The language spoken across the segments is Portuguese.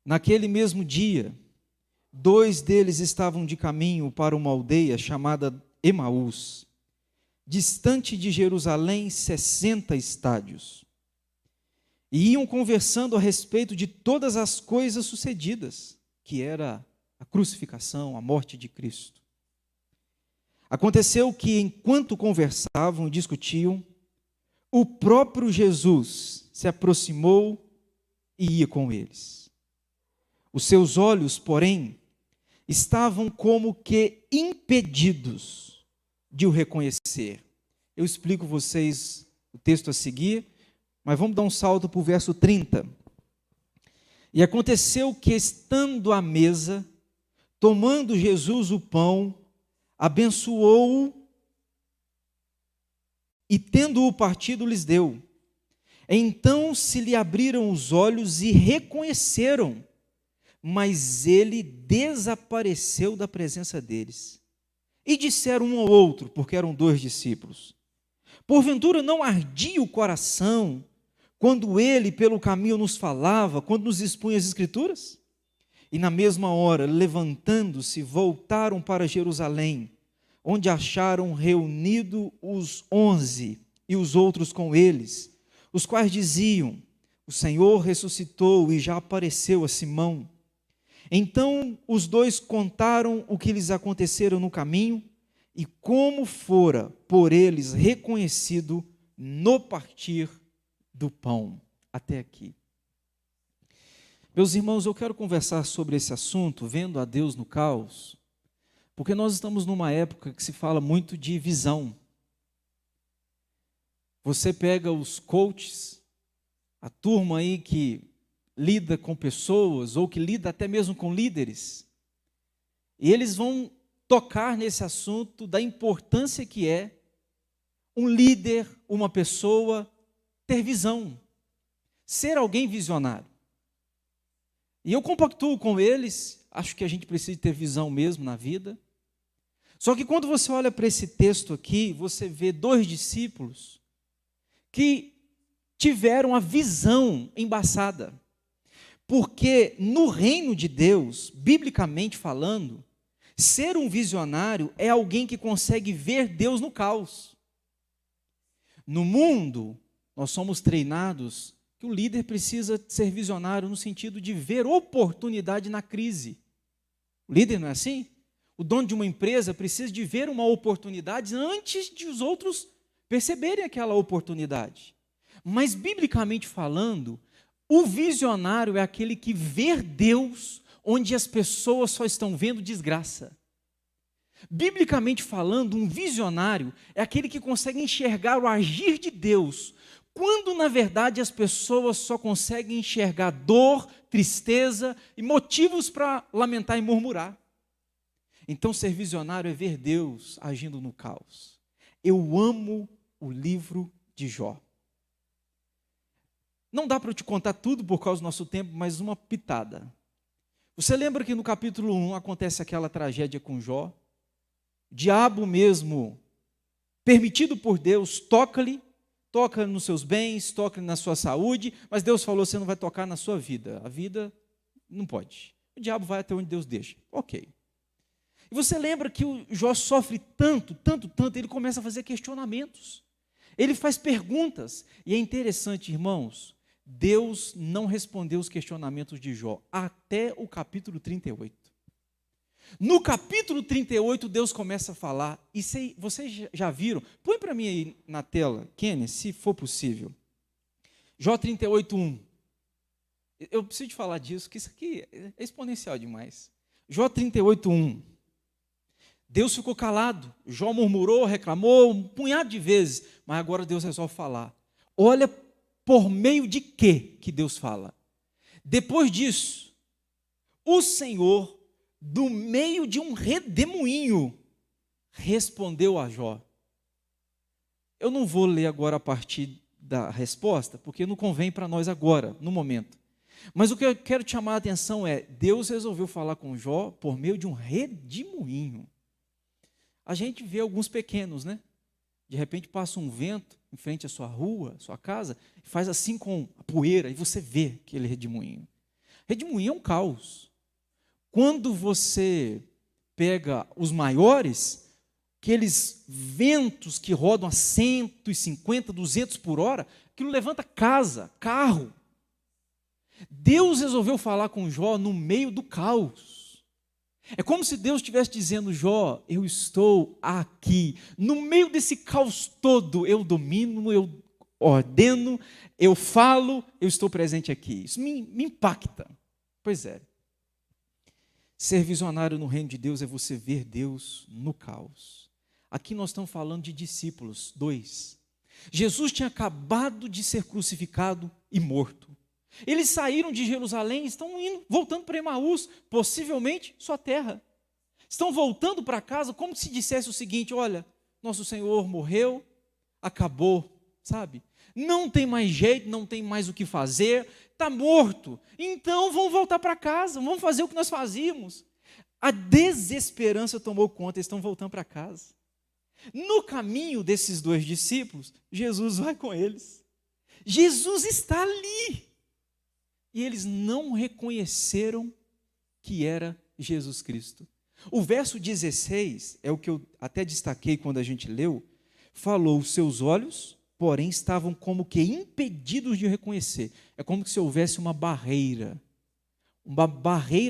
Naquele mesmo dia, dois deles estavam de caminho para uma aldeia chamada Emaús, distante de Jerusalém 60 estádios. E iam conversando a respeito de todas as coisas sucedidas, que era a crucificação, a morte de Cristo. Aconteceu que, enquanto conversavam e discutiam, o próprio Jesus se aproximou e ia com eles. Os seus olhos, porém, estavam como que impedidos de o reconhecer. Eu explico vocês o texto a seguir, mas vamos dar um salto para o verso 30. E aconteceu que, estando à mesa, tomando Jesus o pão, abençoou-o e, tendo-o partido, lhes deu. Então se lhe abriram os olhos e reconheceram, mas ele desapareceu da presença deles. E disseram um ao outro, porque eram dois discípulos: porventura não ardia o coração quando ele pelo caminho nos falava, quando nos expunha as Escrituras? E na mesma hora, levantando-se, voltaram para Jerusalém, onde acharam reunidos os 11 e os outros com eles, os quais diziam: o Senhor ressuscitou e já apareceu a Simão. Então os dois contaram o que lhes acontecera no caminho e como fora por eles reconhecido no partir do pão. Até aqui. Meus irmãos, eu quero conversar sobre esse assunto, vendo a Deus no caos, porque nós estamos numa época que se fala muito de visão. Você pega os coaches, a turma aí que lida com pessoas, ou que lida até mesmo com líderes, e eles vão tocar nesse assunto da importância que é um líder, uma pessoa, ter visão, ser alguém visionário. E eu compactuo com eles, acho que a gente precisa ter visão mesmo na vida. Só que quando você olha para esse texto aqui, você vê dois discípulos que tiveram a visão embaçada. Porque no reino de Deus, biblicamente falando, ser um visionário é alguém que consegue ver Deus no caos. No mundo, nós somos treinados que o líder precisa ser visionário no sentido de ver oportunidade na crise. O líder não é assim? O dono de uma empresa precisa de ver uma oportunidade antes de os outros perceberem aquela oportunidade. Mas, biblicamente falando, o visionário é aquele que vê Deus onde as pessoas só estão vendo desgraça. Biblicamente falando, um visionário é aquele que consegue enxergar o agir de Deus, quando na verdade as pessoas só conseguem enxergar dor, tristeza e motivos para lamentar e murmurar. Então, ser visionário é ver Deus agindo no caos. Eu amo o livro de Jó. Não dá para eu te contar tudo por causa do nosso tempo, mas uma pitada. Você lembra que no capítulo 1 acontece aquela tragédia com Jó? O diabo mesmo, permitido por Deus, toca-lhe, toca nos seus bens, toca na sua saúde, mas Deus falou: você não vai tocar na sua vida. A vida não pode. O diabo vai até onde Deus deixa. Ok. E você lembra que o Jó sofre tanto, ele começa a fazer questionamentos. Ele faz perguntas. E é interessante, irmãos, Deus não respondeu os questionamentos de Jó até o capítulo 38. No capítulo 38, Deus começa a falar, e vocês já viram? Põe para mim aí na tela, Kenny, se for possível. Jó 38, 1. Eu preciso de falar disso, que isso aqui é exponencial demais. Jó 38, 1. Deus ficou calado, Jó murmurou, reclamou um punhado de vezes, mas agora Deus resolve falar. Olha por meio de quê que Deus fala. Depois disso, o Senhor, do meio de um redemoinho, respondeu a Jó. Eu não vou ler agora a partir da resposta, porque não convém para nós agora, no momento. Mas o que eu quero te chamar a atenção é, Deus resolveu falar com Jó por meio de um redemoinho. A gente vê alguns pequenos, né? De repente passa um vento em frente à sua rua, sua casa, e faz assim com a poeira, e você vê aquele redemoinho. Redemoinho é um caos. Quando você pega os maiores, aqueles ventos que rodam a 150, 200 por hora, aquilo levanta casa, carro. Deus resolveu falar com Jó no meio do caos. É como se Deus estivesse dizendo: Jó, eu estou aqui. No meio desse caos todo, eu domino, eu ordeno, eu falo, eu estou presente aqui. Isso me impacta. Pois é. Ser visionário no reino de Deus é você ver Deus no caos. Aqui nós estamos falando de discípulos, 2. Jesus tinha acabado de ser crucificado e morto. Eles saíram de Jerusalém, estão voltando para Emaús, possivelmente sua terra. Estão voltando para casa como se dissesse o seguinte: olha, nosso Senhor morreu, acabou, sabe? Não tem mais jeito, não tem mais o que fazer, está morto. Então vamos voltar para casa, vamos fazer o que nós fazíamos. A desesperança tomou conta, eles estão voltando para casa. No caminho desses 2 discípulos, Jesus vai com eles. Jesus está ali. E eles não reconheceram que era Jesus Cristo. O verso 16, é o que eu até destaquei quando a gente leu, falou: os seus olhos, porém, estavam como que impedidos de reconhecer. É como se houvesse uma barreira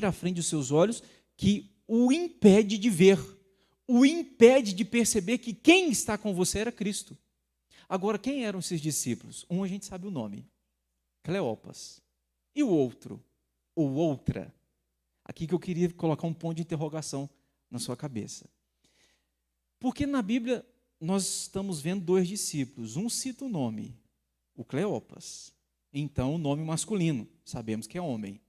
à frente dos seus olhos que o impede de ver, o impede de perceber que quem está com você era Cristo. Agora, quem eram esses discípulos? Um a gente sabe o nome, Cleopas. E o outro, ou outra? Aqui que eu queria colocar um ponto de interrogação na sua cabeça. Porque na Bíblia nós estamos vendo 2 discípulos. Um cita o nome, o Cleopas. Então, o nome masculino, sabemos que é homem.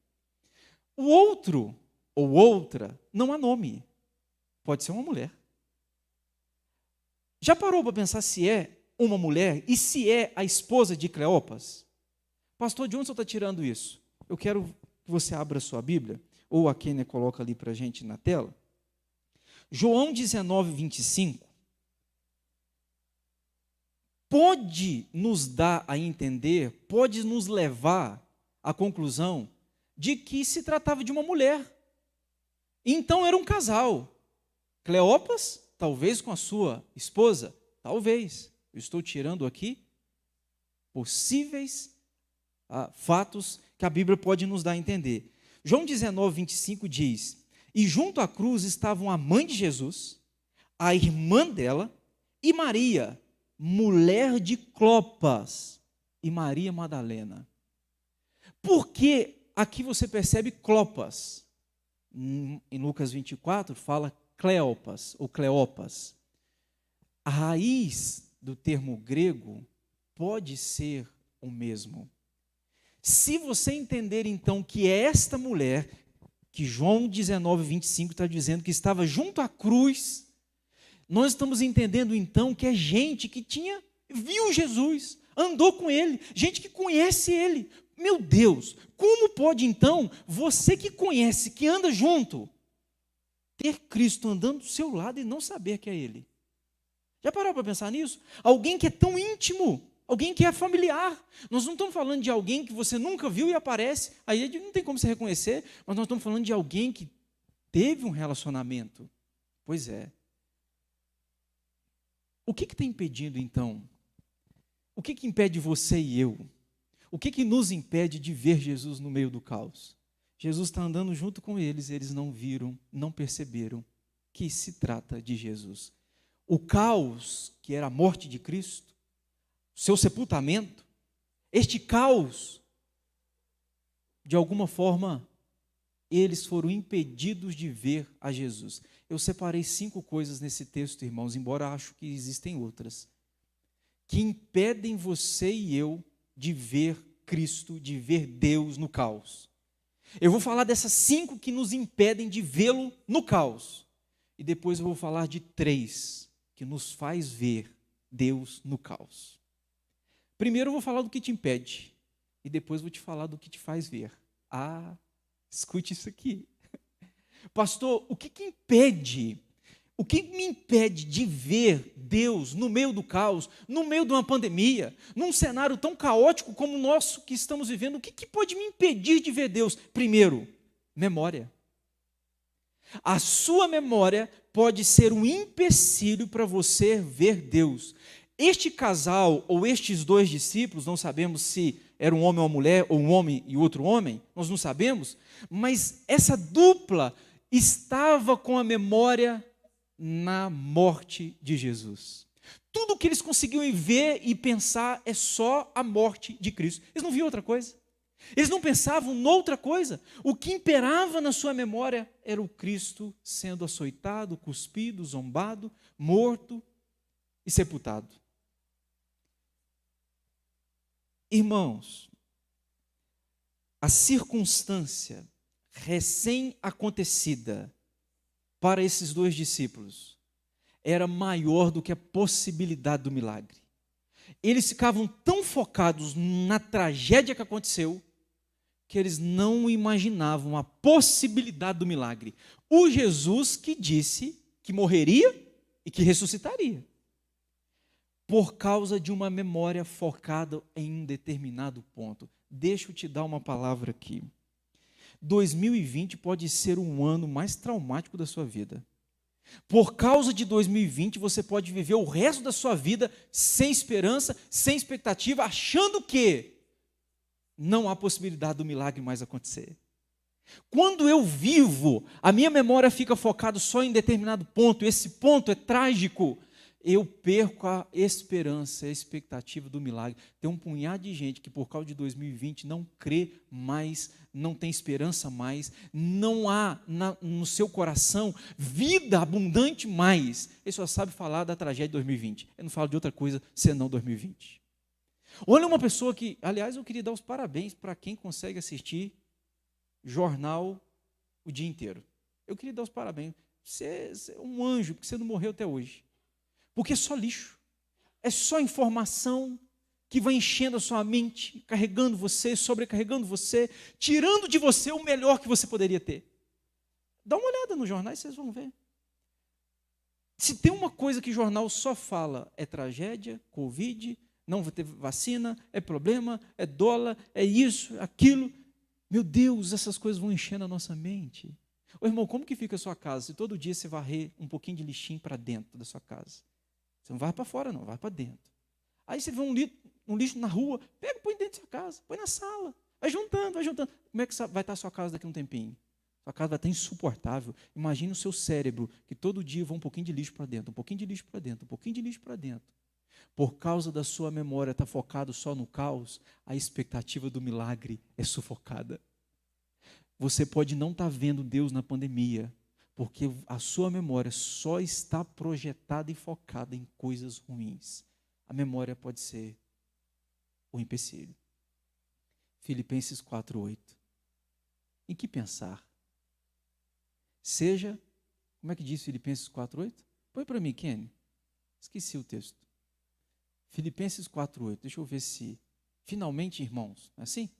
O outro, ou outra, não há nome. Pode ser uma mulher. Já parou para pensar se é uma mulher e se é a esposa de Cleopas? Pastor, de onde você está tirando isso? Eu quero que você abra a sua Bíblia, ou a Kênia coloca ali para a gente na tela. João 19, 25. Pode nos dar a entender, pode nos levar à conclusão de que se tratava de uma mulher. Então era um casal. Cleopas, talvez com a sua esposa, talvez. Eu estou tirando aqui possíveis fatos que a Bíblia pode nos dar a entender. João 19, 25 diz: e junto à cruz estavam a mãe de Jesus, a irmã dela e Maria, mulher de Clopas, e Maria Madalena. Por que aqui você percebe Clopas? Em Lucas 24 fala Cleopas ou Cleopas. A raiz do termo grego pode ser o mesmo. Se você entender então que é esta mulher, que João 19, 25 está dizendo que estava junto à cruz, nós estamos entendendo então que é gente que viu Jesus, andou com ele, gente que conhece ele. Meu Deus, como pode então você que conhece, que anda junto, ter Cristo andando do seu lado e não saber que é ele? Já parou para pensar nisso? Alguém que é tão íntimo, alguém que é familiar. Nós não estamos falando de alguém que você nunca viu e aparece, aí não tem como você reconhecer, mas nós estamos falando de alguém que teve um relacionamento. Pois é. O que tem impedido, então? O que impede você e eu? O que nos impede de ver Jesus no meio do caos? Jesus está andando junto com eles não viram, não perceberam que se trata de Jesus. O caos, que era a morte de Cristo, seu sepultamento, este caos, de alguma forma, eles foram impedidos de ver a Jesus. Eu separei 5 coisas nesse texto, irmãos, embora acho que existem outras, que impedem você e eu de ver Cristo, de ver Deus no caos. Eu vou falar dessas 5 que nos impedem de vê-lo no caos. E depois eu vou falar de 3 que nos faz ver Deus no caos. Primeiro eu vou falar do que te impede. E depois vou te falar do que te faz ver. Escute isso aqui. Pastor, o que impede O que me impede de ver Deus no meio do caos, no meio de uma pandemia, num cenário tão caótico como o nosso que estamos vivendo? O que pode me impedir de ver Deus? Primeiro, memória. A sua memória pode ser um empecilho para você ver Deus. Este casal, ou estes dois discípulos, não sabemos se era um homem ou uma mulher, ou um homem e outro homem, nós não sabemos, mas essa dupla estava com a memória na morte de Jesus. Tudo que eles conseguiam ver e pensar é só a morte de Cristo. Eles não viam outra coisa. Eles não pensavam noutra coisa. O que imperava na sua memória era o Cristo sendo açoitado, cuspido, zombado, morto e sepultado. Irmãos, a circunstância recém-acontecida para esses dois discípulos era maior do que a possibilidade do milagre. Eles ficavam tão focados na tragédia que aconteceu, que eles não imaginavam a possibilidade do milagre. O Jesus que disse que morreria e que ressuscitaria, por causa de uma memória focada em um determinado ponto. Deixa eu te dar uma palavra aqui. 2020 pode ser um ano mais traumático da sua vida. Por causa de 2020, você pode viver o resto da sua vida sem esperança, sem expectativa, achando que não há possibilidade do milagre mais acontecer. Quando eu vivo, a minha memória fica focada só em determinado ponto, esse ponto é trágico, eu perco a esperança, a expectativa do milagre. Tem um punhado de gente que por causa de 2020 não crê mais, não tem esperança mais, não há no seu coração vida abundante mais. Ele só sabe falar da tragédia de 2020. Ele não fala de outra coisa senão 2020. Olha uma pessoa que, aliás, eu queria dar os parabéns para quem consegue assistir jornal o dia inteiro. Eu queria dar os parabéns. Você é um anjo, porque você não morreu até hoje. Porque é só lixo, é só informação que vai enchendo a sua mente, carregando você, sobrecarregando você, tirando de você o melhor que você poderia ter. Dá uma olhada nos jornais, vocês vão ver. Se tem uma coisa que jornal só fala, é tragédia, Covid, não vai ter vacina, é problema, é dólar, é isso, aquilo. Meu Deus, essas coisas vão enchendo a nossa mente. Ô, irmão, como que fica a sua casa se todo dia você varrer um pouquinho de lixinho para dentro da sua casa? Você não vai para fora, não, vai para dentro. Aí você vê um lixo na rua, pega e põe dentro da sua casa, põe na sala, vai juntando, vai juntando. Como é que vai estar a sua casa daqui a um tempinho? Sua casa vai estar insuportável. Imagina o seu cérebro, que todo dia vai um pouquinho de lixo para dentro, um pouquinho de lixo para dentro, um pouquinho de lixo para dentro. Por causa da sua memória estar focado só no caos, a expectativa do milagre é sufocada. Você pode não estar vendo Deus na pandemia, porque a sua memória só está projetada e focada em coisas ruins. A memória pode ser o empecilho. Filipenses 4:8. Em que pensar? Seja, como é que diz Filipenses 4:8? Põe para mim, Kenny. Esqueci o texto. Filipenses 4:8. Deixa eu ver se, finalmente, irmãos, não é assim?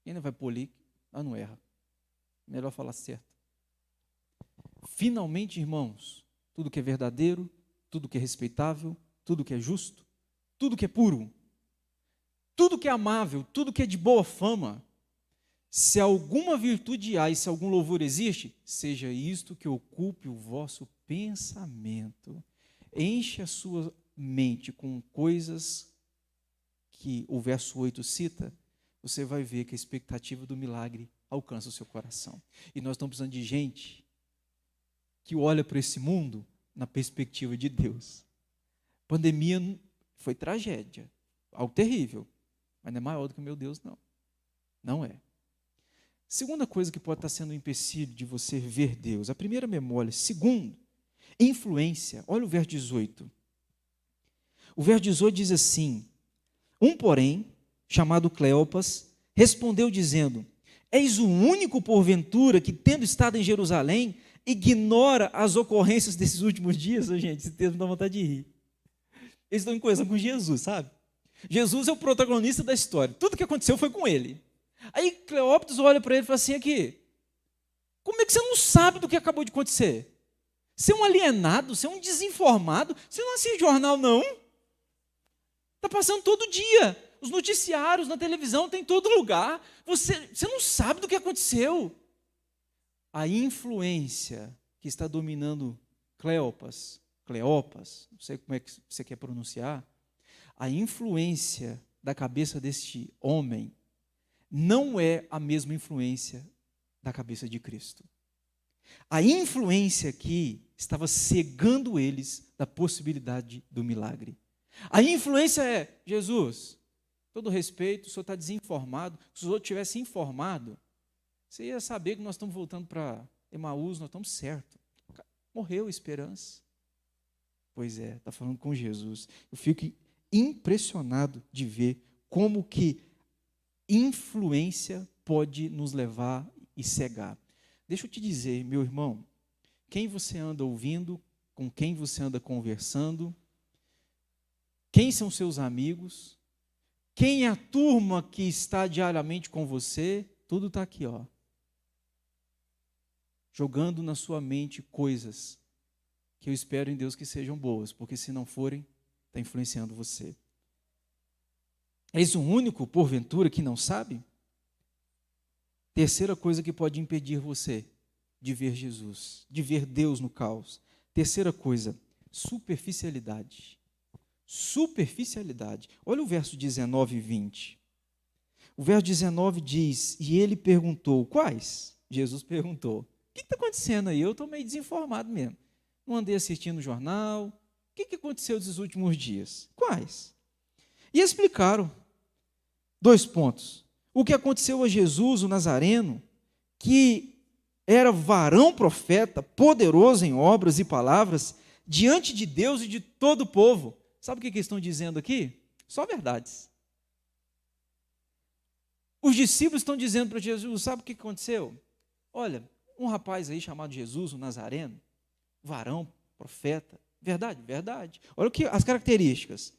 Quem não vai pôr ali, não erra. Melhor falar certo. Finalmente, irmãos, tudo que é verdadeiro, tudo que é respeitável, tudo que é justo, tudo que é puro, tudo que é amável, tudo que é de boa fama, se alguma virtude há e se algum louvor existe, seja isto que ocupe o vosso pensamento. Enche a sua mente com coisas que o verso 8 cita, você vai ver que a expectativa do milagre alcança o seu coração. E nós estamos precisando de gente que olha para esse mundo na perspectiva de Deus. Pandemia foi tragédia, algo terrível, mas não é maior do que o meu Deus, não. Não é. Segunda coisa que pode estar sendo um empecilho de você ver Deus. A primeira, memória. Segundo, influência. Olha o verso 18. O verso 18 diz assim: porém, chamado Cleopas, respondeu dizendo: és o único, porventura, que, tendo estado em Jerusalém, ignora as ocorrências desses últimos dias? Gente, esse texto me dá vontade de rir. Eles estão em coisa com Jesus, sabe? Jesus é o protagonista da história. Tudo que aconteceu foi com ele. Aí Cleópas olha para ele e fala assim: aqui, Como é que você não sabe do que acabou de acontecer? Você é um alienado, você é um desinformado, você não assiste jornal, não? Está passando todo dia. Os noticiários na televisão tem em todo lugar. Você não sabe do que aconteceu. A influência que está dominando Cleopas, não sei como é que você quer pronunciar, a influência da cabeça deste homem não é a mesma influência da cabeça de Cristo. A influência aqui estava cegando eles da possibilidade do milagre. A influência é: Jesus, todo respeito, o senhor está desinformado. Se os outros tivessem informado, você ia saber que nós estamos voltando para Emaús, nós estamos certos. Morreu a esperança. Pois é, está falando com Jesus. Eu fico impressionado de ver como que influência pode nos levar e cegar. Deixa eu te dizer, meu irmão, quem você anda ouvindo, com quem você anda conversando, quem são seus amigos, quem é a turma que está diariamente com você, tudo está aqui, ó. Jogando na sua mente coisas que eu espero em Deus que sejam boas, porque se não forem, está influenciando você. És o único, porventura, que não sabe? Terceira coisa que pode impedir você de ver Jesus, de ver Deus no caos. Terceira coisa, superficialidade. Superficialidade. Olha o verso 19 e 20. O verso 19 diz: e ele perguntou, quais? Jesus perguntou. O que está acontecendo aí? Eu estou meio desinformado mesmo. Não andei assistindo o jornal. O que aconteceu nesses últimos dias? Quais? E explicaram. 2 pontos. O que aconteceu a Jesus, o Nazareno, que era varão profeta, poderoso em obras e palavras, diante de Deus e de todo o povo. Sabe o que eles estão dizendo aqui? Só verdades. Os discípulos estão dizendo para Jesus, sabe o que aconteceu? Olha, um rapaz aí chamado Jesus, o Nazareno, varão, profeta, verdade, verdade. Olha o que as características.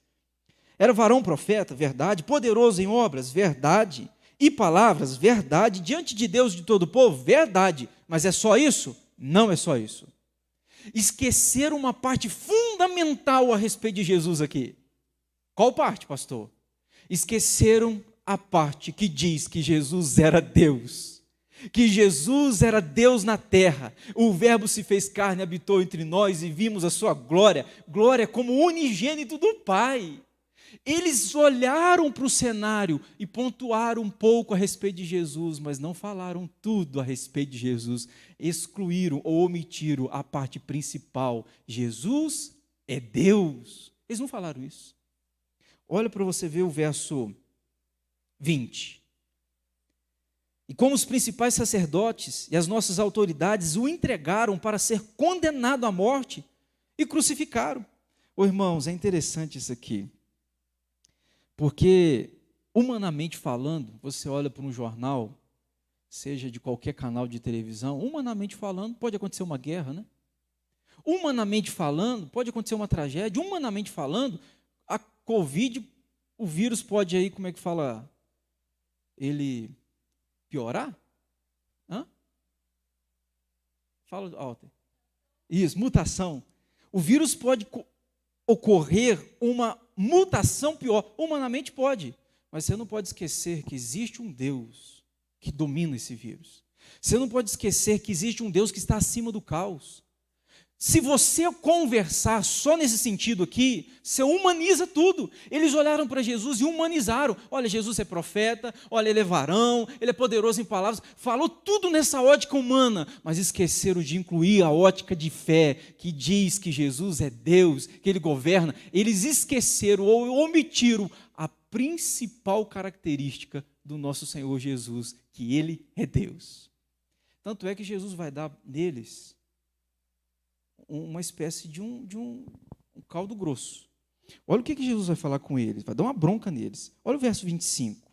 Era varão, profeta, verdade, poderoso em obras, verdade, e palavras, verdade, diante de Deus e de todo o povo, verdade. Mas é só isso? Não é só isso. Esqueceram uma parte fundamental a respeito de Jesus aqui. Qual parte, pastor? Esqueceram a parte que diz que Jesus era Deus. Que Jesus era Deus na terra. O Verbo se fez carne, habitou entre nós e vimos a sua glória. Glória como unigênito do Pai. Eles olharam para o cenário e pontuaram um pouco a respeito de Jesus, mas não falaram tudo a respeito de Jesus. Excluíram ou omitiram a parte principal. Jesus é Deus. Eles não falaram isso. Olha para você ver o verso 20. E como os principais sacerdotes e as nossas autoridades o entregaram para ser condenado à morte e crucificaram. Ô, irmãos, é interessante isso aqui. Porque, humanamente falando, você olha para um jornal, seja de qualquer canal de televisão, humanamente falando, pode acontecer uma guerra, né? Humanamente falando, pode acontecer uma tragédia. Humanamente falando, a Covid, o vírus pode aí, como é que fala, ele piorar? Hã? Fala, Alter. Isso, mutação. O vírus pode ocorrer uma mutação pior. Humanamente pode, mas você não pode esquecer que existe um Deus que domina esse vírus. Você não pode esquecer que existe um Deus que está acima do caos. Se você conversar só nesse sentido aqui, você humaniza tudo. Eles olharam para Jesus e humanizaram. Olha, Jesus é profeta, olha, ele é varão, ele é poderoso em palavras. Falou tudo nessa ótica humana, mas esqueceram de incluir a ótica de fé, que diz que Jesus é Deus, que ele governa. Eles esqueceram ou omitiram a principal característica do nosso Senhor Jesus, que ele é Deus. Tanto é que Jesus vai dar neles uma espécie de um caldo grosso. Olha o que Jesus vai falar com eles, vai dar uma bronca neles. Olha o verso 25.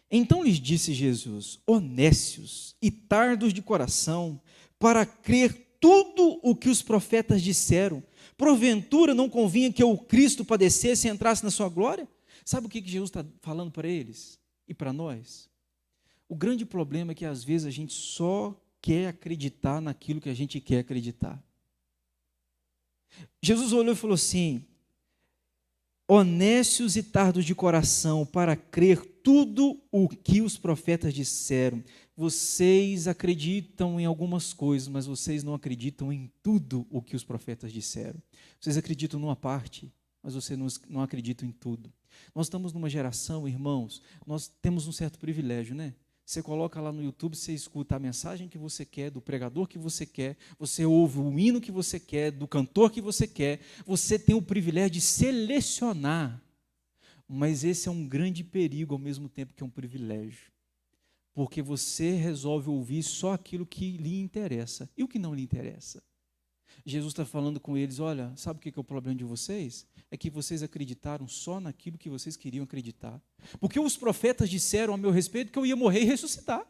Então lhes disse Jesus: ó nécios e tardos de coração, para crer tudo o que os profetas disseram, porventura não convinha que o Cristo padecesse e entrasse na sua glória? Sabe o que Jesus está falando para eles e para nós? O grande problema é que às vezes a gente só quer acreditar naquilo que a gente quer acreditar. Jesus olhou e falou assim: honestos e tardos de coração para crer tudo o que os profetas disseram. Vocês acreditam em algumas coisas, mas vocês não acreditam em tudo o que os profetas disseram. Vocês acreditam numa parte, mas vocês não acreditam em tudo. Nós estamos numa geração, irmãos, nós temos um certo privilégio, né? Você coloca lá no YouTube, você escuta a mensagem que você quer, do pregador que você quer, você ouve o hino que você quer, do cantor que você quer, você tem o privilégio de selecionar, mas esse é um grande perigo ao mesmo tempo que é um privilégio, porque você resolve ouvir só aquilo que lhe interessa, e o que não lhe interessa? Jesus está falando com eles: olha, sabe o que é o problema de vocês? É que vocês acreditaram só naquilo que vocês queriam acreditar. Porque os profetas disseram a meu respeito que eu ia morrer e ressuscitar.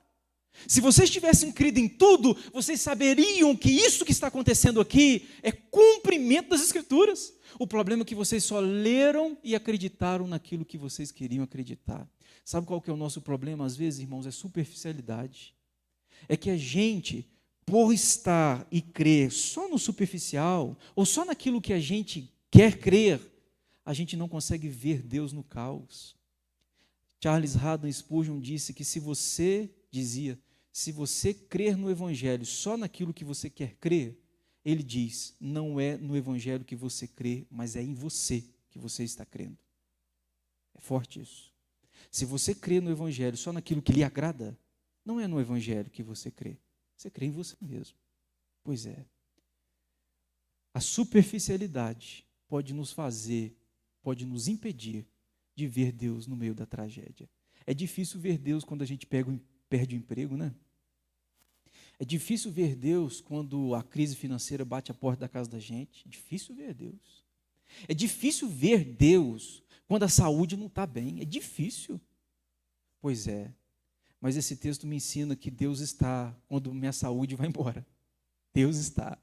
Se vocês tivessem crido em tudo, vocês saberiam que isso que está acontecendo aqui é cumprimento das Escrituras. O problema é que vocês só leram e acreditaram naquilo que vocês queriam acreditar. Sabe qual que é o nosso problema? Às vezes, irmãos, é superficialidade. É que a gente, por estar e crer só no superficial, ou só naquilo que a gente quer crer, a gente não consegue ver Deus no caos. Charles Haddon Spurgeon disse que se você crer no Evangelho só naquilo que você quer crer, ele diz, não é no Evangelho que você crê, mas é em você que você está crendo. É forte isso. Se você crê no Evangelho só naquilo que lhe agrada, não é no Evangelho que você crê. Você crê em você mesmo. Pois é. A superficialidade pode nos impedir de ver Deus no meio da tragédia. É difícil ver Deus quando a gente perde o emprego, né? É difícil ver Deus quando a crise financeira bate a porta da casa da gente. É difícil ver Deus. É difícil ver Deus quando a saúde não está bem. É difícil. Pois é. Mas esse texto me ensina que Deus está quando minha saúde vai embora. Deus está.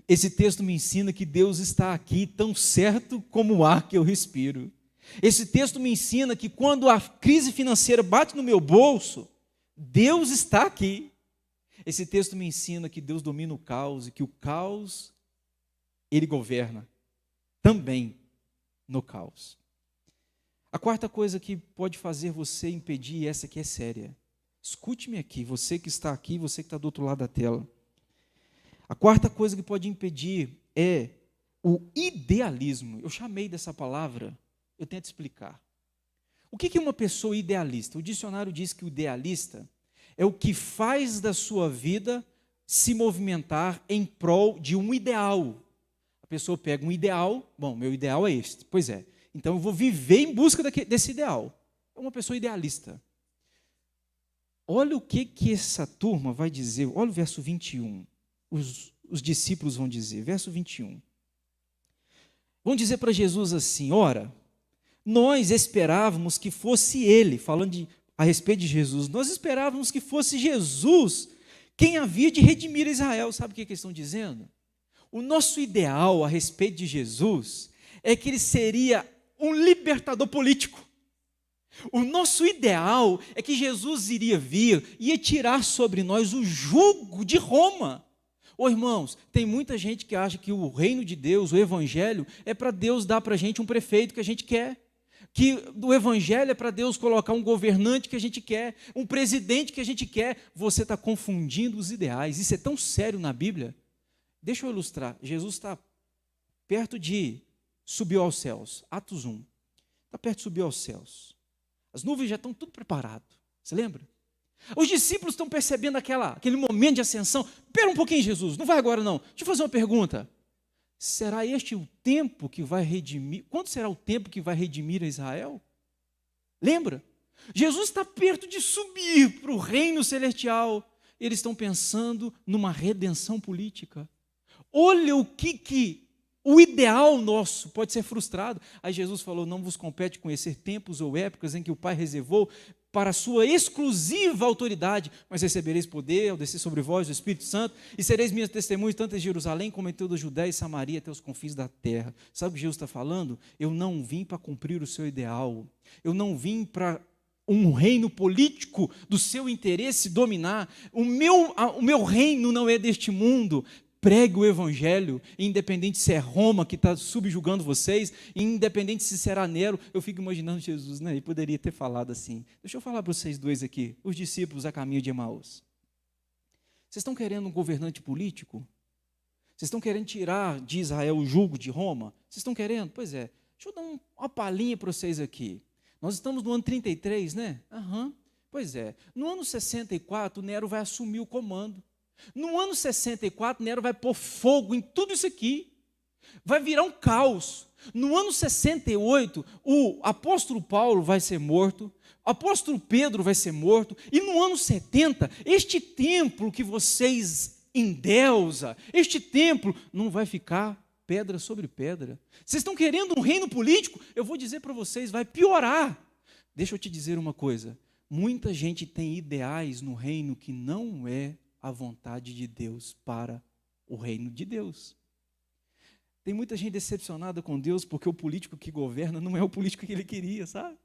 Esse texto me ensina que Deus está aqui tão certo como o ar que eu respiro. Esse texto me ensina que quando a crise financeira bate no meu bolso, Deus está aqui. Esse texto me ensina que Deus domina o caos e que o caos, Ele governa também no caos. A quarta coisa que pode fazer você impedir, essa aqui é séria. Escute-me aqui, você que está aqui, você que está do outro lado da tela. A quarta coisa que pode impedir é o idealismo. Eu chamei dessa palavra, eu tento explicar. O que é uma pessoa idealista? O dicionário diz que o idealista é o que faz da sua vida se movimentar em prol de um ideal. A pessoa pega um ideal, bom, meu ideal é este. Pois é, então eu vou viver em busca desse ideal. É uma pessoa idealista. Olha o que essa turma vai dizer, olha o verso 21. Os discípulos vão dizer, verso 21. Vão dizer para Jesus assim: ora, nós esperávamos que fosse Ele, falando a respeito de Jesus, nós esperávamos que fosse Jesus quem havia de redimir Israel. Sabe o que eles estão dizendo? O nosso ideal a respeito de Jesus é que Ele seria um libertador político. O nosso ideal é que Jesus iria vir e ia tirar sobre nós o jugo de Roma. Ô irmãos, tem muita gente que acha que o reino de Deus, o evangelho, é para Deus dar para a gente um prefeito que a gente quer. Que o evangelho é para Deus colocar um governante que a gente quer, um presidente que a gente quer. Você está confundindo os ideais. Isso é tão sério na Bíblia. Deixa eu ilustrar. Jesus está perto de subir aos céus. Atos 1. Está perto de subir aos céus. As nuvens já estão tudo preparado. Você lembra? Os discípulos estão percebendo aquele momento de ascensão. Espera um pouquinho, Jesus, não vai agora não. Deixa eu fazer uma pergunta. Será este o tempo que vai redimir? Quando será o tempo que vai redimir a Israel? Lembra? Jesus está perto de subir para o reino celestial. Eles estão pensando numa redenção política. Olha o que o ideal nosso pode ser frustrado. Aí Jesus falou: não vos compete conhecer tempos ou épocas em que o Pai reservou para a sua exclusiva autoridade, mas recebereis poder ao descer sobre vós o Espírito Santo, e sereis minhas testemunhas tanto em Jerusalém como em toda a Judéia e Samaria até os confins da terra. Sabe o que Jesus está falando? Eu não vim para cumprir o seu ideal, eu não vim para um reino político do seu interesse dominar. O meu reino não é deste mundo. Pregue o evangelho, independente se é Roma que está subjugando vocês, independente se será Nero. Eu fico imaginando Jesus, né? Ele poderia ter falado assim. Deixa eu falar para vocês dois aqui, os discípulos a caminho de Emaús. Vocês estão querendo um governante político? Vocês estão querendo tirar de Israel o jugo de Roma? Vocês estão querendo? Pois é. Deixa eu dar uma palhinha para vocês aqui. Nós estamos no ano 33, né? Pois é. No ano 64, Nero vai assumir o comando. No ano 64, Nero vai pôr fogo em tudo isso aqui. Vai virar um caos. No ano 68, o apóstolo Paulo vai ser morto. O apóstolo Pedro vai ser morto. E no ano 70, este templo que vocês endeusam, este templo não vai ficar pedra sobre pedra. Vocês estão querendo um reino político? Eu vou dizer para vocês, vai piorar. Deixa eu te dizer uma coisa. Muita gente tem ideais no reino que não é a vontade de Deus para o reino de Deus. Tem muita gente decepcionada com Deus porque o político que governa não é o político que ele queria, sabe?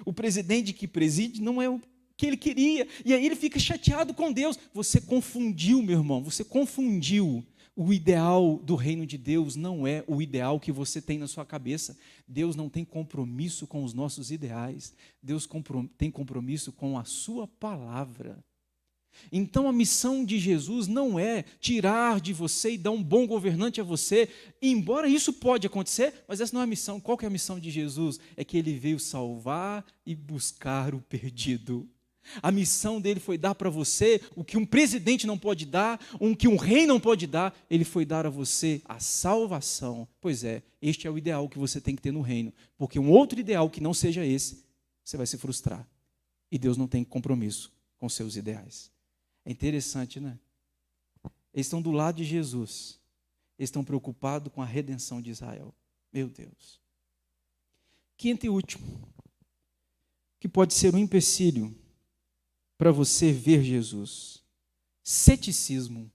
O presidente que preside não é o que ele queria, e aí ele fica chateado com Deus. Você confundiu, meu irmão, você confundiu. O ideal do reino de Deus não é o ideal que você tem na sua cabeça. Deus não tem compromisso com os nossos ideais. Deus tem compromisso com a sua palavra. Então a missão de Jesus não é tirar de você e dar um bom governante a você, e embora isso pode acontecer, mas essa não é a missão. Qual que é a missão de Jesus? É que ele veio salvar e buscar o perdido. A missão dele foi dar para você o que um presidente não pode dar, o que um rei não pode dar. Ele foi dar a você a salvação. Pois é, este é o ideal que você tem que ter no reino, porque um outro ideal que não seja esse, você vai se frustrar, e Deus não tem compromisso com seus ideais. É interessante, né? Eles estão do lado de Jesus. Eles estão preocupados com a redenção de Israel. Meu Deus. Quinto e último, que pode ser um empecilho para você ver Jesus. Ceticismo.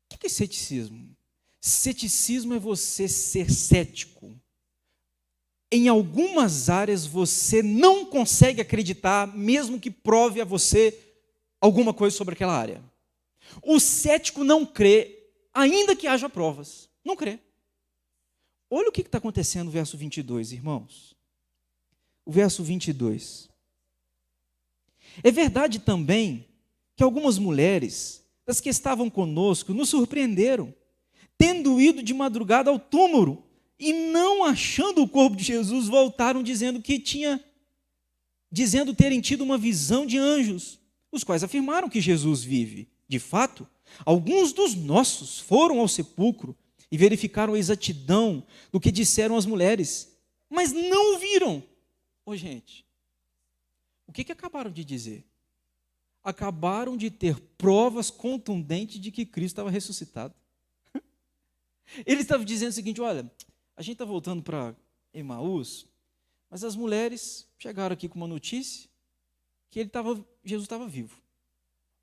O que é ceticismo? Ceticismo é você ser cético. Em algumas áreas você não consegue acreditar, mesmo que prove a você alguma coisa sobre aquela área. O cético não crê, ainda que haja provas. Não crê. Olha o que está acontecendo no verso 22, irmãos. O verso 22. É verdade também que algumas mulheres, das que estavam conosco, nos surpreenderam, tendo ido de madrugada ao túmulo, e não achando o corpo de Jesus, voltaram dizendo terem tido uma visão de anjos, os quais afirmaram que Jesus vive. De fato, alguns dos nossos foram ao sepulcro e verificaram a exatidão do que disseram as mulheres, mas não o viram. Gente, o que acabaram de dizer? Acabaram de ter provas contundentes de que Cristo estava ressuscitado. Eles estavam dizendo o seguinte: olha, a gente está voltando para Emaús, mas as mulheres chegaram aqui com uma notícia que Jesus estava vivo.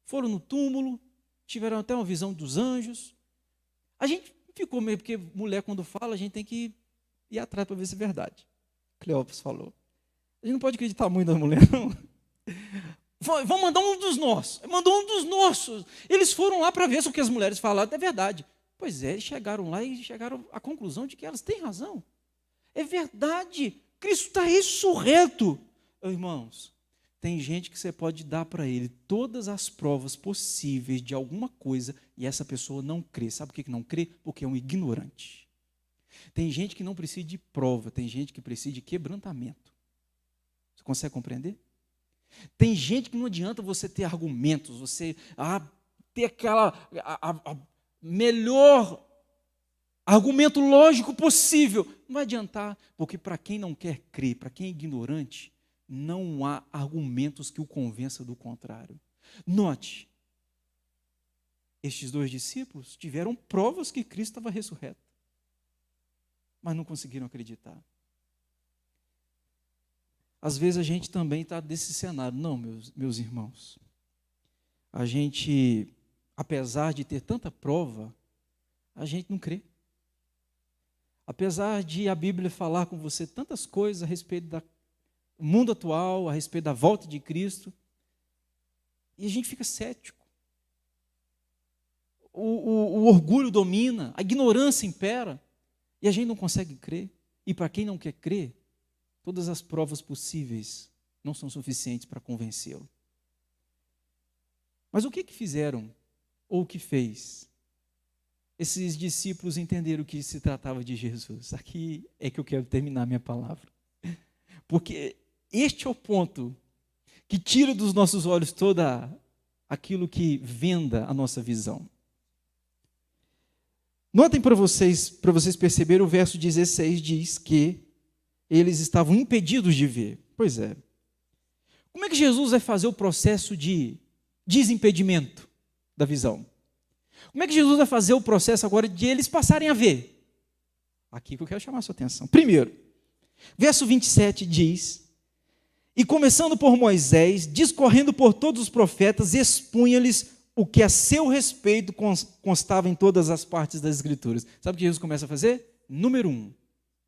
Foram no túmulo, tiveram até uma visão dos anjos. A gente ficou meio, porque mulher quando fala, a gente tem que ir atrás para ver se é verdade. Cleópatra falou. A gente não pode acreditar muito na mulher, não. Vamos mandar um dos nossos. Mandou um dos nossos. Eles foram lá para ver se o que as mulheres falaram é verdade. Pois é, eles chegaram lá e chegaram à conclusão de que elas têm razão. É verdade. Cristo está ressurreto. Irmãos, tem gente que você pode dar para ele todas as provas possíveis de alguma coisa e essa pessoa não crê. Sabe por que não crê? Porque é um ignorante. Tem gente que não precisa de prova, tem gente que precisa de quebrantamento. Você consegue compreender? Tem gente que não adianta você ter argumentos, você ter aquela melhor argumento lógico possível. Não vai adiantar, porque para quem não quer crer, para quem é ignorante, não há argumentos que o convença do contrário. Note, estes dois discípulos tiveram provas que Cristo estava ressurreto, mas não conseguiram acreditar. Às vezes a gente também está desse cenário. Não, meus irmãos. A gente, apesar de ter tanta prova, a gente não crê. Apesar de a Bíblia falar com você tantas coisas a respeito o mundo atual, a respeito da volta de Cristo, e a gente fica cético. O orgulho domina, a ignorância impera, e a gente não consegue crer. E para quem não quer crer, todas as provas possíveis não são suficientes para convencê-lo. Mas o que fizeram, ou o que fez? Esses discípulos entenderam que se tratava de Jesus. Aqui é que eu quero terminar minha palavra. Porque este é o ponto que tira dos nossos olhos toda aquilo que venda a nossa visão. Notem para vocês perceberem, o verso 16 diz que eles estavam impedidos de ver. Pois é. Como é que Jesus vai fazer o processo de desimpedimento da visão? Como é que Jesus vai fazer o processo agora de eles passarem a ver? Aqui que eu quero chamar a sua atenção. Primeiro, verso 27 diz: e começando por Moisés, discorrendo por todos os profetas, expunha-lhes o que a seu respeito constava em todas as partes das Escrituras. Sabe o que Jesus começa a fazer? Número 1,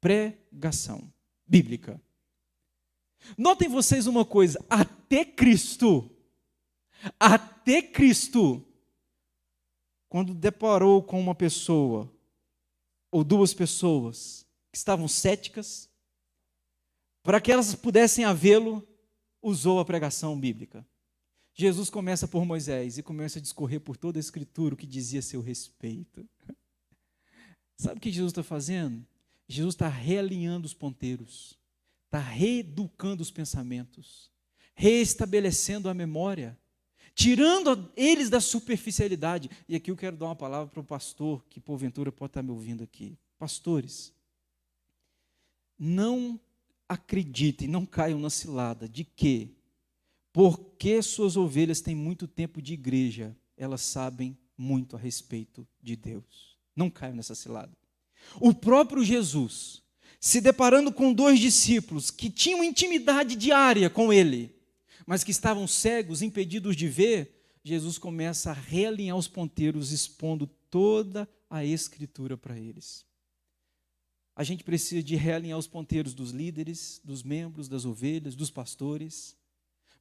pregação bíblica. Notem vocês uma coisa, até Cristo, quando deparou com uma pessoa, ou duas pessoas, que estavam céticas, para que elas pudessem havê-lo, usou a pregação bíblica. Jesus começa por Moisés e começa a discorrer por toda a Escritura o que dizia a seu respeito. Sabe o que Jesus está fazendo? Jesus está realinhando os ponteiros, está reeducando os pensamentos, reestabelecendo a memória, tirando eles da superficialidade. E aqui eu quero dar uma palavra para o pastor, que porventura pode estar me ouvindo aqui. Pastores, não acreditem, não caiam na cilada de que, porque suas ovelhas têm muito tempo de igreja, elas sabem muito a respeito de Deus. Não caiam nessa cilada. O próprio Jesus, se deparando com dois discípulos que tinham intimidade diária com ele, mas que estavam cegos, impedidos de ver, Jesus começa a realinhar os ponteiros, expondo toda a Escritura para eles. A gente precisa de realinhar os ponteiros dos líderes, dos membros, das ovelhas, dos pastores,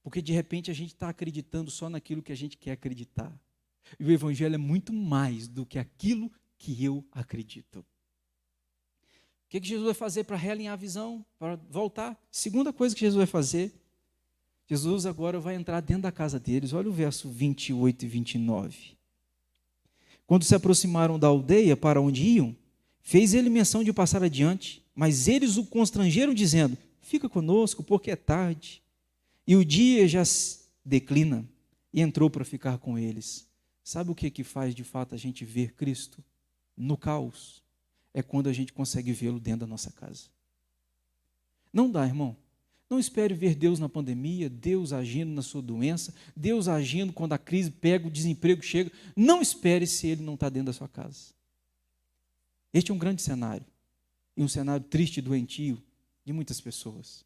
porque de repente a gente está acreditando só naquilo que a gente quer acreditar. E o Evangelho é muito mais do que aquilo que eu acredito. O que Jesus vai fazer para realinhar a visão, para voltar? Segunda coisa que Jesus vai fazer, Jesus agora vai entrar dentro da casa deles. Olha o verso 28 e 29. Quando se aproximaram da aldeia para onde iam, fez ele menção de passar adiante, mas eles o constrangeram, dizendo: fica conosco, porque é tarde, e o dia já declina. E entrou para ficar com eles. Sabe o que faz de fato a gente ver Cristo? No caos. É quando a gente consegue vê-lo dentro da nossa casa. Não dá, irmão. Não espere ver Deus na pandemia, Deus agindo na sua doença, Deus agindo quando a crise pega, o desemprego chega. Não espere se Ele não está dentro da sua casa. Este é um grande cenário, e um cenário triste e doentio de muitas pessoas.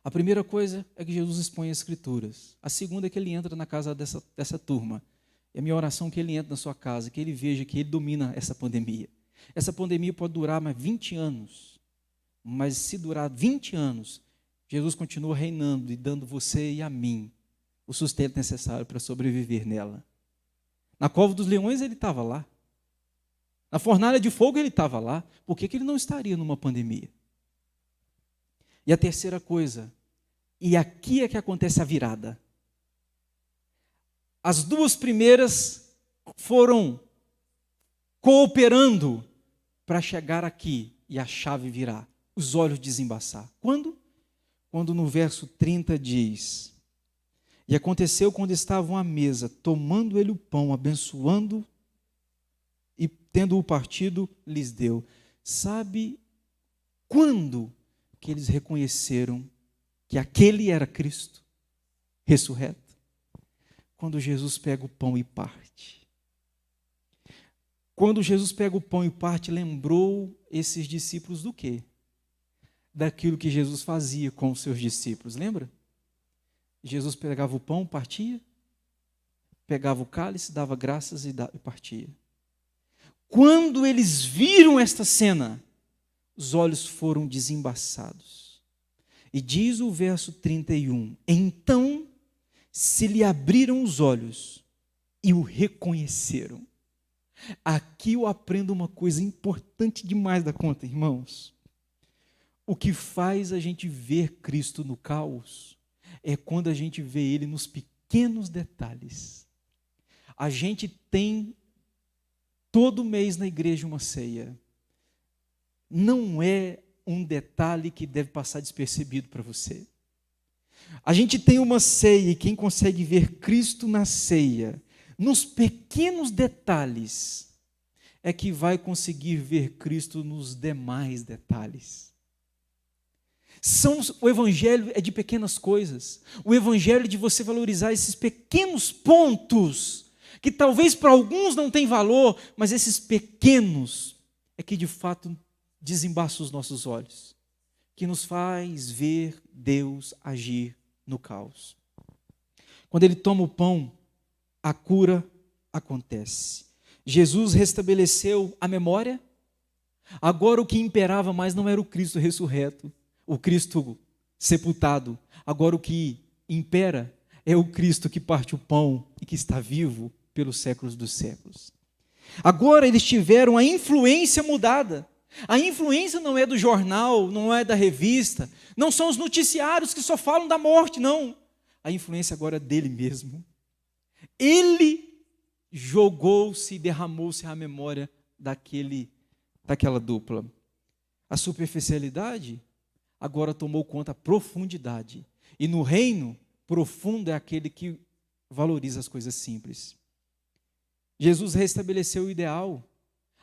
A primeira coisa é que Jesus expõe as Escrituras. A segunda é que ele entra na casa dessa turma. É a minha oração que ele entre na sua casa, que ele veja que ele domina essa pandemia. Essa pandemia pode durar mais 20 anos, mas se durar 20 anos, Jesus continua reinando e dando você e a mim o sustento necessário para sobreviver nela. Na cova dos leões ele estava lá. Na fornalha de fogo ele estava lá. Por que ele não estaria numa pandemia? E a terceira coisa, e aqui é que acontece a virada. As duas primeiras foram cooperando para chegar aqui e a chave virar, os olhos desembaçar. Quando? Quando no verso 30 diz: e aconteceu quando estavam à mesa, tomando ele o pão, abençoando e tendo-o partido, lhes deu. Sabe quando que eles reconheceram que aquele era Cristo ressurreto? Quando Jesus pega o pão e parte. Quando Jesus pega o pão e parte, lembrou esses discípulos do quê? Daquilo que Jesus fazia com os seus discípulos, lembra? Jesus pegava o pão, partia, pegava o cálice, dava graças e partia. Quando eles viram esta cena, os olhos foram desembaçados. E diz o verso 31, então se lhe abriram os olhos e o reconheceram. Aqui eu aprendo uma coisa importante demais da conta, irmãos. O que faz a gente ver Cristo no caos é quando a gente vê Ele nos pequenos detalhes. A gente tem todo mês na igreja uma ceia. Não é um detalhe que deve passar despercebido para você. A gente tem uma ceia e quem consegue ver Cristo na ceia, nos pequenos detalhes, é que vai conseguir ver Cristo nos demais detalhes. O evangelho é de pequenas coisas. O evangelho é de você valorizar esses pequenos pontos, que talvez para alguns não tem valor, mas esses pequenos é que de fato desembaça os nossos olhos, que nos faz ver Deus agir no caos. Quando ele toma o pão, a cura acontece. Jesus restabeleceu a memória. Agora o que imperava mais não era o Cristo ressurreto, o Cristo sepultado. Agora o que impera é o Cristo que parte o pão e que está vivo pelos séculos dos séculos. Agora eles tiveram a influência mudada. A influência não é do jornal, não é da revista, não são os noticiários que só falam da morte, não. A influência agora é dele mesmo. Ele jogou-se e derramou-se à memória daquela dupla. A superficialidade agora tomou conta da profundidade. E no reino, profundo é aquele que valoriza as coisas simples. Jesus restabeleceu o ideal.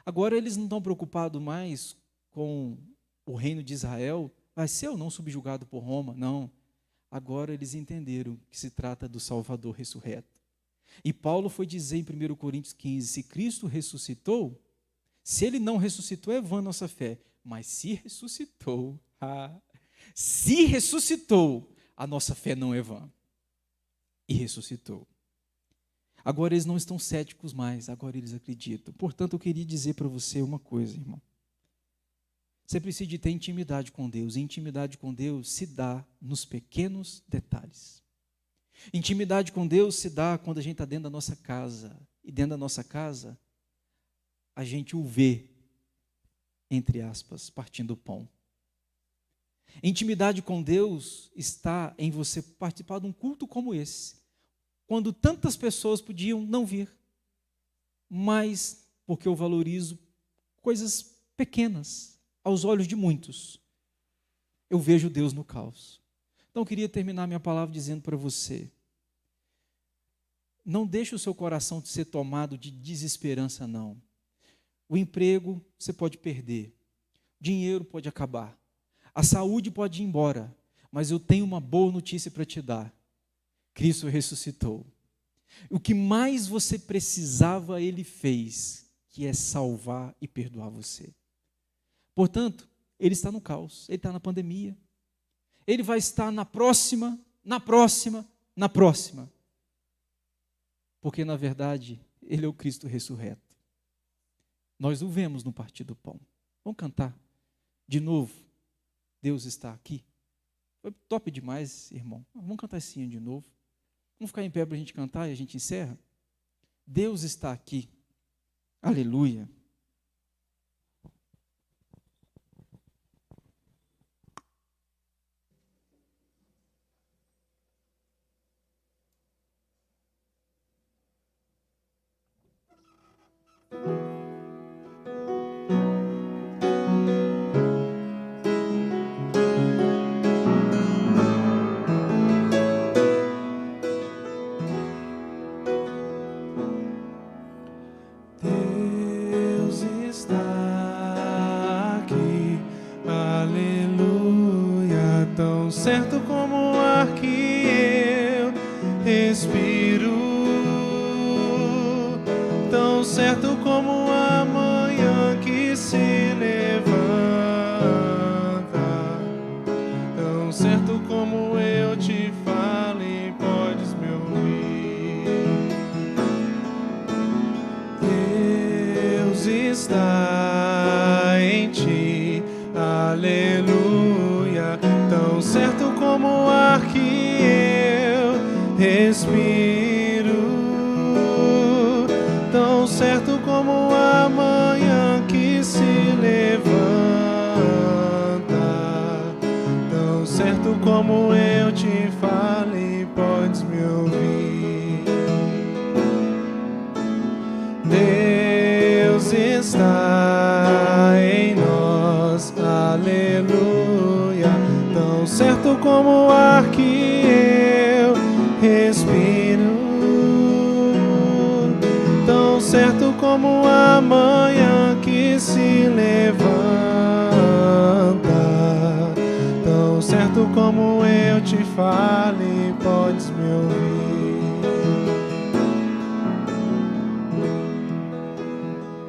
Agora eles não estão preocupados mais com o reino de Israel, vai ser ou não subjugado por Roma, não. Agora eles entenderam que se trata do Salvador ressurreto. E Paulo foi dizer em 1 Coríntios 15, se Cristo ressuscitou, se ele não ressuscitou é vã nossa fé, mas se ressuscitou, a nossa fé não é vã. E ressuscitou. Agora eles não estão céticos mais, agora eles acreditam. Portanto, eu queria dizer para você uma coisa, irmão. Você precisa de ter intimidade com Deus. E intimidade com Deus se dá nos pequenos detalhes. Intimidade com Deus se dá quando a gente está dentro da nossa casa. E dentro da nossa casa, a gente o vê, entre aspas, partindo o pão. Intimidade com Deus está em você participar de um culto como esse, quando tantas pessoas podiam não vir, mas porque eu valorizo coisas pequenas aos olhos de muitos, eu vejo Deus no caos. Então eu queria terminar minha palavra dizendo para você, não deixe o seu coração ser tomado de desesperança, não. O emprego você pode perder, dinheiro pode acabar, a saúde pode ir embora, mas eu tenho uma boa notícia para te dar. Cristo ressuscitou. O que mais você precisava, Ele fez, que é salvar e perdoar você. Portanto, Ele está no caos, Ele está na pandemia. Ele vai estar na próxima. Porque, na verdade, Ele é o Cristo ressurreto. Nós o vemos no partir do pão. Vamos cantar de novo. Deus está aqui. Foi top demais, irmão. Vamos cantar esse hino de novo. Vamos ficar em pé para a gente cantar e a gente encerra? Deus está aqui. Aleluia. Deus está aqui, aleluia, tão certo como o ar que eu respiro, tão certo como a manhã que se levanta, tão certo como eu te falo e podes me ouvir. Deus está em ti, aleluia, tão certo que eu respiro, tão certo como a manhã que se levanta, tão certo como eu te falei, podes me ouvir. Deus está em nós, aleluia, tão certo como o ar que eu respiro, tão certo como a manhã que se levanta, tão certo como eu te falei, podes me ouvir.